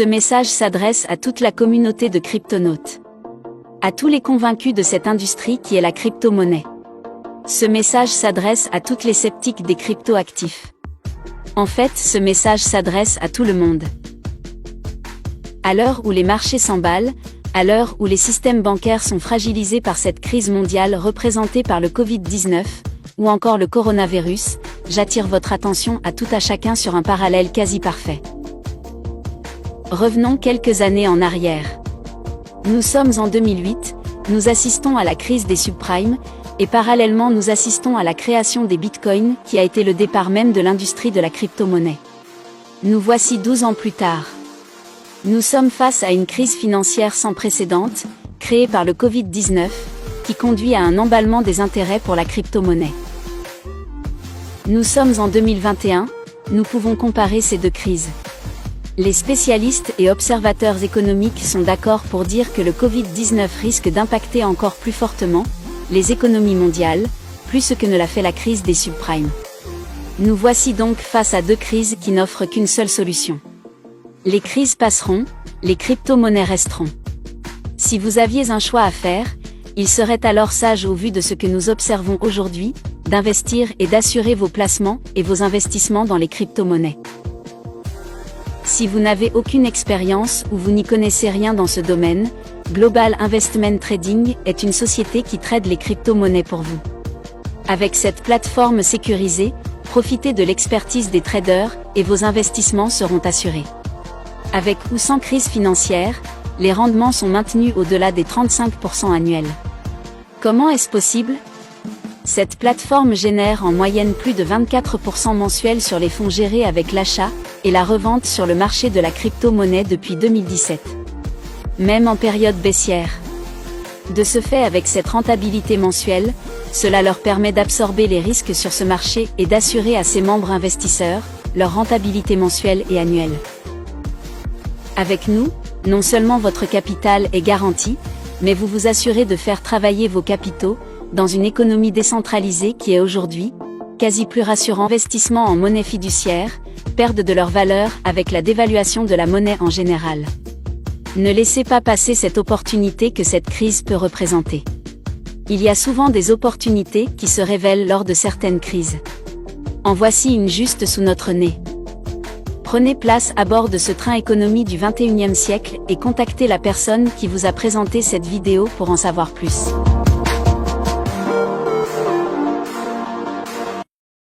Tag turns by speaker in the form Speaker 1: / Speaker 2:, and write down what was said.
Speaker 1: Ce message s'adresse à toute la communauté de cryptonautes. À tous les convaincus de cette industrie qui est la crypto-monnaie. Ce message s'adresse à toutes les sceptiques des crypto-actifs. En fait, ce message s'adresse à tout le monde. À l'heure où les marchés s'emballent, à l'heure où les systèmes bancaires sont fragilisés par cette crise mondiale représentée par le Covid-19, ou encore le coronavirus, j'attire votre attention à tout à chacun sur un parallèle quasi parfait. Revenons quelques années en arrière. Nous sommes en 2008, nous assistons à la crise des subprimes, et parallèlement nous assistons à la création des bitcoins qui a été le départ même de l'industrie de la crypto-monnaie. Nous voici 12 ans plus tard. Nous sommes face à une crise financière sans précédent, créée par le Covid-19, qui conduit à un emballement des intérêts pour la crypto-monnaie. Nous sommes en 2021, nous pouvons comparer ces deux crises. Les spécialistes et observateurs économiques sont d'accord pour dire que le Covid-19 risque d'impacter encore plus fortement les économies mondiales, plus que ne l'a fait la crise des subprimes. Nous voici donc face à deux crises qui n'offrent qu'une seule solution. Les crises passeront, les crypto-monnaies resteront. Si vous aviez un choix à faire, il serait alors sage au vu de ce que nous observons aujourd'hui, d'investir et d'assurer vos placements et vos investissements dans les crypto-monnaies. Si vous n'avez aucune expérience ou vous n'y connaissez rien dans ce domaine, Global Investment Trading est une société qui trade les crypto-monnaies pour vous. Avec cette plateforme sécurisée, profitez de l'expertise des traders et vos investissements seront assurés. Avec ou sans crise financière, les rendements sont maintenus au-delà des 35% annuels. Comment est-ce possible ? Cette plateforme génère en moyenne plus de 24% mensuels sur les fonds gérés avec l'achat et la revente sur le marché de la crypto-monnaie depuis 2017. Même en période baissière. De ce fait, avec cette rentabilité mensuelle, cela leur permet d'absorber les risques sur ce marché et d'assurer à ses membres investisseurs leur rentabilité mensuelle et annuelle. Avec nous, non seulement votre capital est garanti, mais vous vous assurez de faire travailler vos capitaux dans une économie décentralisée qui est aujourd'hui quasi plus rassurant. Investissement en monnaie fiduciaire, perte de leur valeur avec la dévaluation de la monnaie en général. Ne laissez pas passer cette opportunité que cette crise peut représenter. Il y a souvent des opportunités qui se révèlent lors de certaines crises. En voici une juste sous notre nez. Prenez place à bord de ce train économie du 21e siècle et contactez la personne qui vous a présenté cette vidéo pour en savoir plus.